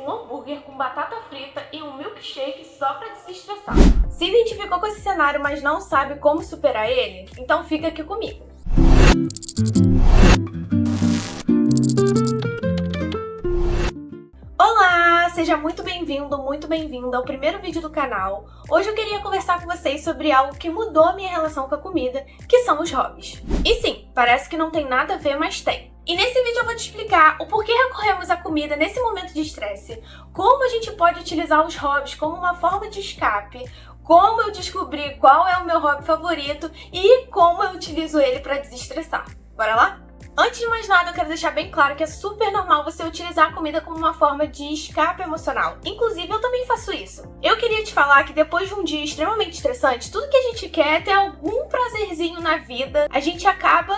um hambúrguer com batata frita e um milkshake só pra desestressar. Se identificou com esse cenário, mas não sabe como superar ele? Então fica aqui comigo. Olá! Seja muito bem-vindo, muito bem-vinda ao primeiro vídeo do canal. Hoje eu queria conversar com vocês sobre algo que mudou a minha relação com a comida, que são os hobbies. E sim, parece que não tem nada a ver, mas tem. E nesse vídeo eu vou te explicar o porquê recorremos à comida nesse momento de estresse, como a gente pode utilizar os hobbies como uma forma de escape, como eu descobri qual é o meu hobby favorito e como eu utilizo ele para desestressar. Bora lá? Antes de mais nada, eu quero deixar bem claro que é super normal você utilizar a comida como uma forma de escape emocional. Inclusive, eu também faço isso. Eu queria te falar que depois de um dia extremamente estressante, tudo que a gente quer é ter algum prazerzinho na vida. A gente acaba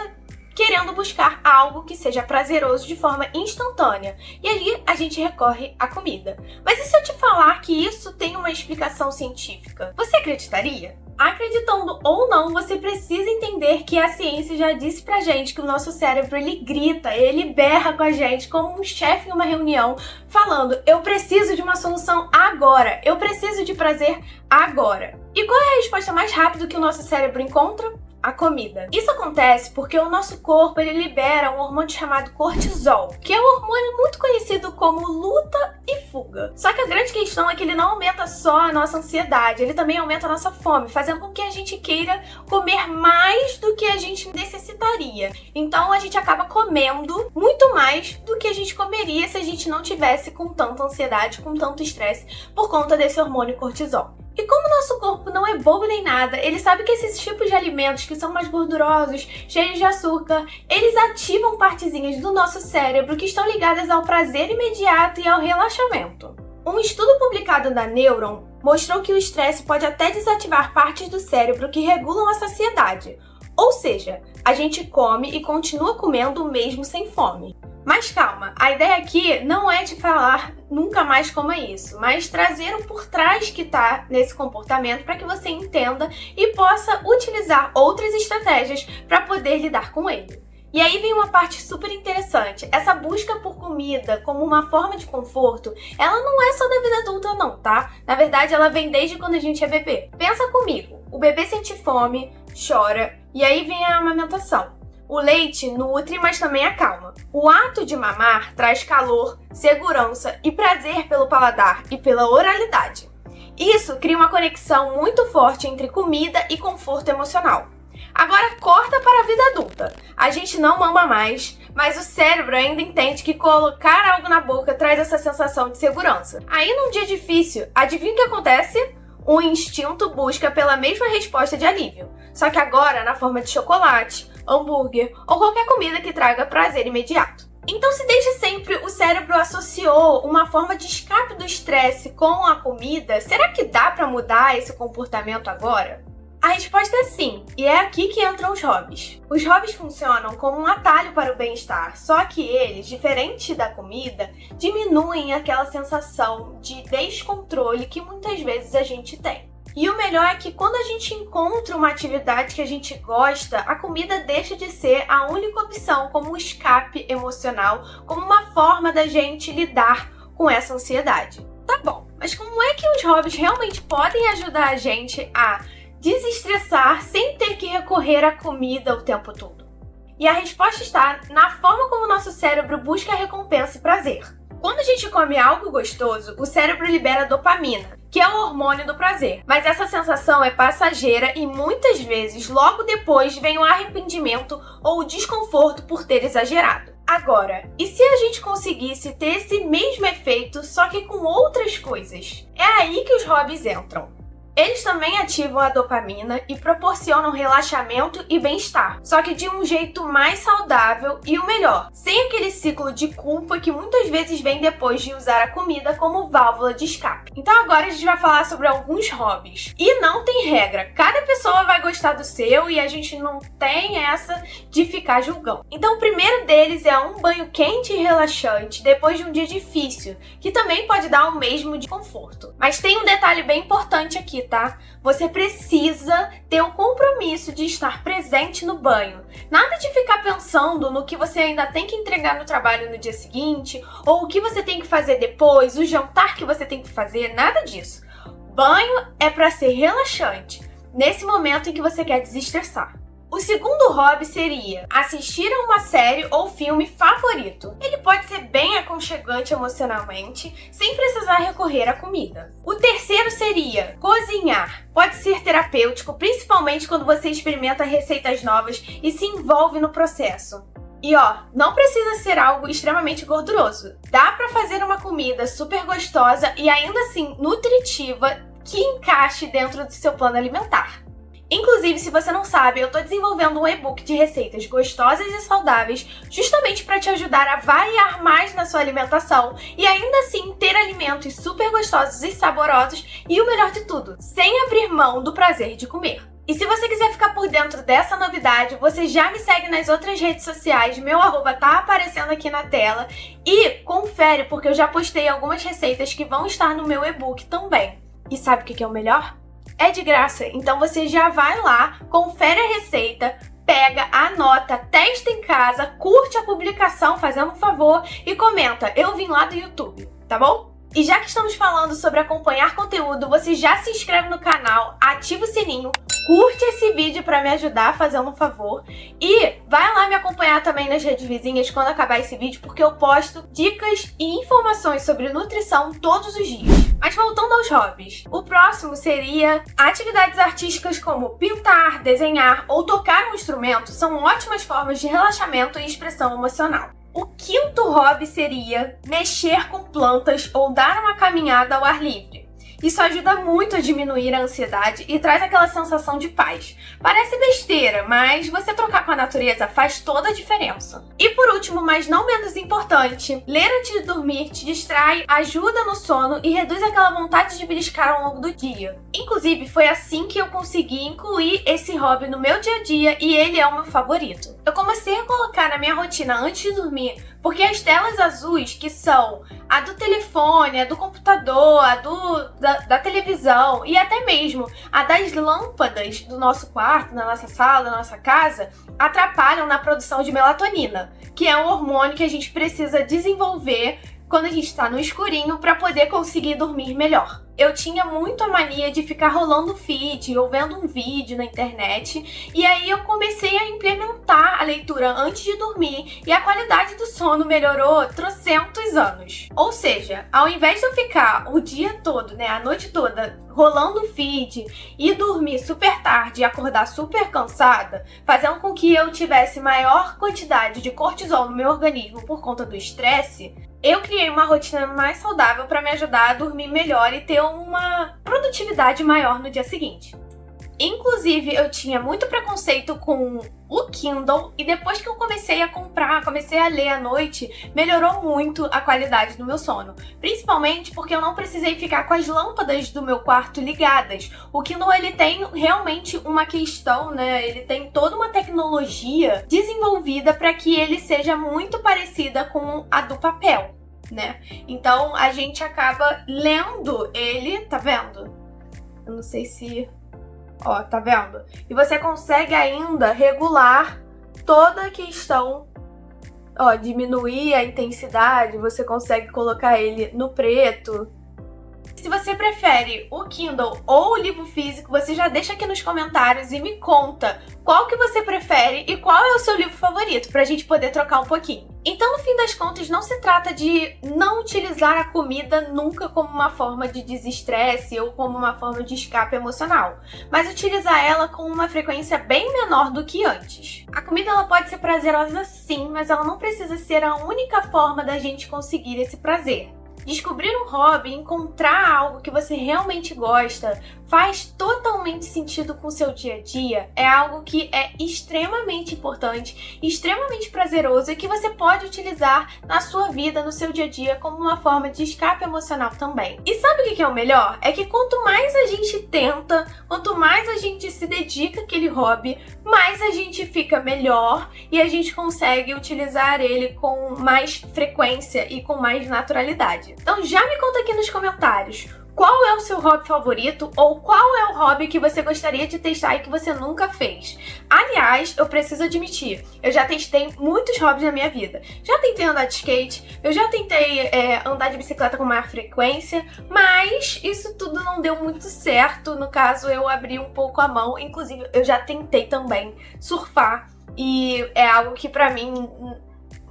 querendo buscar algo que seja prazeroso de forma instantânea. E aí a gente recorre à comida. Mas e se eu te falar que isso tem uma explicação científica? Você acreditaria? Acreditando ou não, você precisa entender que a ciência já disse pra gente que o nosso cérebro, ele grita, ele berra com a gente como um chefe em uma reunião, falando: eu preciso de uma solução agora, eu preciso de prazer agora. E qual é a resposta mais rápida que o nosso cérebro encontra? A comida. Isso acontece porque o nosso corpo, ele libera um hormônio chamado cortisol, que é um hormônio muito conhecido como luta e fuga. Só que a grande questão é que ele não aumenta só a nossa ansiedade, ele também aumenta a nossa fome, fazendo com que a gente queira comer mais do que a gente necessitaria. Então a gente acaba comendo muito mais do que a gente comeria se a gente não tivesse com tanta ansiedade, com tanto estresse, por conta desse hormônio cortisol. E como o nosso corpo não é bobo nem nada, ele sabe que esses tipos de alimentos que são mais gordurosos, cheios de açúcar, eles ativam partezinhas do nosso cérebro que estão ligadas ao prazer imediato e ao relaxamento. Um estudo publicado na Neuron mostrou que o estresse pode até desativar partes do cérebro que regulam a saciedade. Ou seja, a gente come e continua comendo mesmo sem fome. Mas calma, a ideia aqui não é te falar nunca mais coma isso, mas trazer o por trás que tá nesse comportamento para que você entenda e possa utilizar outras estratégias para poder lidar com ele. E aí vem uma parte super interessante. Essa busca por comida como uma forma de conforto, ela não é só da vida adulta não, tá? Na verdade, ela vem desde quando a gente é bebê. Pensa comigo, o bebê sente fome, chora, e aí vem a amamentação. O leite nutre, mas também acalma. O ato de mamar traz calor, segurança e prazer pelo paladar e pela oralidade. Isso cria uma conexão muito forte entre comida e conforto emocional. Agora corta para a vida adulta. A gente não mama mais, mas o cérebro ainda entende que colocar algo na boca traz essa sensação de segurança. Aí num dia difícil, adivinha o que acontece? O instinto busca pela mesma resposta de alívio, só que agora na forma de chocolate, hambúrguer ou qualquer comida que traga prazer imediato. Então, se desde sempre o cérebro associou uma forma de escape do estresse com a comida, será que dá para mudar esse comportamento agora? A resposta é sim, e é aqui que entram os hobbies. Os hobbies funcionam como um atalho para o bem-estar, só que eles, diferente da comida, diminuem aquela sensação de descontrole que muitas vezes a gente tem. E o melhor é que quando a gente encontra uma atividade que a gente gosta, a comida deixa de ser a única opção como um escape emocional, como uma forma da gente lidar com essa ansiedade. Tá bom, mas como é que os hobbies realmente podem ajudar a gente a desestressar sem ter que recorrer à comida o tempo todo? E a resposta está na forma como o nosso cérebro busca recompensa e prazer. Quando a gente come algo gostoso, o cérebro libera dopamina, que é o hormônio do prazer. Mas essa sensação é passageira e muitas vezes logo depois vem o arrependimento ou o desconforto por ter exagerado. Agora, e se a gente conseguisse ter esse mesmo efeito, só que com outras coisas? É aí que os hobbies entram. Eles também ativam a dopamina e proporcionam relaxamento e bem-estar, só que de um jeito mais saudável e o melhor, sem aquele ciclo de culpa que muitas vezes vem depois de usar a comida como válvula de escape. Então agora a gente vai falar sobre alguns hobbies. E não tem regra, cada pessoa vai gostar do seu e a gente não tem essa de ficar julgando. Então o primeiro deles é um banho quente e relaxante depois de um dia difícil, que também pode dar o mesmo de conforto. Mas tem um detalhe bem importante aqui, tá? Você precisa ter o compromisso de estar presente no banho. Nada de ficar pensando no que você ainda tem que entregar no trabalho no dia seguinte, ou o que você tem que fazer depois, o jantar que você tem que fazer, nada disso. Banho é para ser relaxante, nesse momento em que você quer desestressar. O segundo hobby seria assistir a uma série ou filme favorito. Ele pode ser bem aconchegante emocionalmente, sem precisar recorrer à comida. O terceiro seria cozinhar. Pode ser terapêutico, principalmente quando você experimenta receitas novas e se envolve no processo. E não precisa ser algo extremamente gorduroso. Dá pra fazer uma comida super gostosa e ainda assim nutritiva que encaixe dentro do seu plano alimentar. Inclusive, se você não sabe, eu tô desenvolvendo um e-book de receitas gostosas e saudáveis justamente para te ajudar a variar mais na sua alimentação e ainda assim ter alimentos super gostosos e saborosos e o melhor de tudo, sem abrir mão do prazer de comer. E se você quiser ficar por dentro dessa novidade, você já me segue nas outras redes sociais, meu arroba tá aparecendo aqui na tela e confere porque eu já postei algumas receitas que vão estar no meu e-book também. E sabe o que é o melhor? É de graça, então você já vai lá, confere a receita, pega, anota, testa em casa, curte a publicação fazendo um favor e comenta, eu vim lá do YouTube, tá bom? E já que estamos falando sobre acompanhar conteúdo, você já se inscreve no canal, ativa o sininho, curte esse vídeo para me ajudar fazendo um favor e vai lá me acompanhar também nas redes vizinhas quando acabar esse vídeo, porque eu posto dicas e informações sobre nutrição todos os dias. Mas voltando aos hobbies, o próximo seria atividades artísticas como pintar, desenhar ou tocar um instrumento são ótimas formas de relaxamento e expressão emocional. O quinto hobby seria mexer com plantas ou dar uma caminhada ao ar livre. Isso ajuda muito a diminuir a ansiedade e traz aquela sensação de paz. Parece besteira, mas você trocar com a natureza faz toda a diferença. E por último, mas não menos importante, ler antes de dormir te distrai, ajuda no sono e reduz aquela vontade de beliscar ao longo do dia. Inclusive, foi assim que eu consegui incluir esse hobby no meu dia a dia e ele é o meu favorito. Eu comecei a colocar na minha rotina antes de dormir, porque as telas azuis, que são a do telefone, a do computador, a da televisão e até mesmo a das lâmpadas do nosso quarto, na nossa sala, na nossa casa, atrapalham na produção de melatonina, que é um hormônio que a gente precisa desenvolver quando a gente está no escurinho para poder conseguir dormir melhor. Eu tinha muito a mania de ficar rolando feed ou vendo um vídeo na internet e aí eu comecei a implementar a leitura antes de dormir e a qualidade do sono melhorou trocentos anos. Ou seja, ao invés de eu ficar o dia todo, a noite toda, rolando feed e dormir super tarde e acordar super cansada, fazendo com que eu tivesse maior quantidade de cortisol no meu organismo por conta do estresse, eu criei uma rotina mais saudável para me ajudar a dormir melhor e ter uma produtividade maior no dia seguinte. Inclusive, eu tinha muito preconceito com o Kindle e depois que eu comecei a comprar, comecei a ler à noite, melhorou muito a qualidade do meu sono. Principalmente porque eu não precisei ficar com as lâmpadas do meu quarto ligadas. O Kindle, ele tem realmente uma questão, ele tem toda uma tecnologia desenvolvida para que ele seja muito parecida com a do papel, Então, a gente acaba lendo ele, tá vendo? Eu não sei se... tá vendo? E você consegue ainda regular toda a questão, diminuir a intensidade, você consegue colocar ele no preto. Se você prefere o Kindle ou o livro físico, você já deixa aqui nos comentários e me conta qual que você prefere e qual é o seu livro favorito, pra gente poder trocar um pouquinho. Então, no fim das contas, não se trata de não utilizar a comida nunca como uma forma de desestresse ou como uma forma de escape emocional, mas utilizar ela com uma frequência bem menor do que antes. A comida ela pode ser prazerosa sim, mas ela não precisa ser a única forma da gente conseguir esse prazer. Descobrir um hobby, encontrar algo que você realmente gosta, faz totalmente sentido com o seu dia a dia, é algo que é extremamente importante, extremamente prazeroso e que você pode utilizar na sua vida, no seu dia a dia, como uma forma de escape emocional também. E sabe o que é o melhor? É que quanto mais a gente tenta, quanto mais a gente se dedica àquele hobby, mais a gente fica melhor e a gente consegue utilizar ele com mais frequência e com mais naturalidade. atividade. Então já me conta aqui nos comentários. Qual é o seu hobby favorito ou qual é o hobby que você gostaria de testar e que você nunca fez? Aliás, eu preciso admitir, eu já testei muitos hobbies na minha vida. Já tentei andar de skate, eu já tentei andar de bicicleta com maior frequência, mas isso tudo não deu muito certo. No caso, eu abri um pouco a mão. Inclusive, eu já tentei também surfar e é algo que pra mim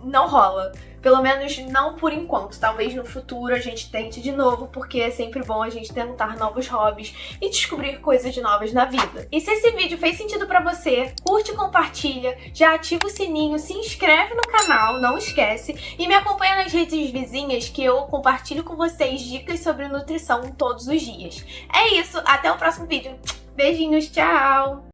não rola. Pelo menos não por enquanto. Talvez no futuro a gente tente de novo, porque é sempre bom a gente tentar novos hobbies e descobrir coisas novas na vida. E se esse vídeo fez sentido pra você, curte, compartilha, já ativa o sininho, se inscreve no canal, não esquece, e me acompanha nas redes vizinhas que eu compartilho com vocês dicas sobre nutrição todos os dias. É isso, até o próximo vídeo. Beijinhos, tchau!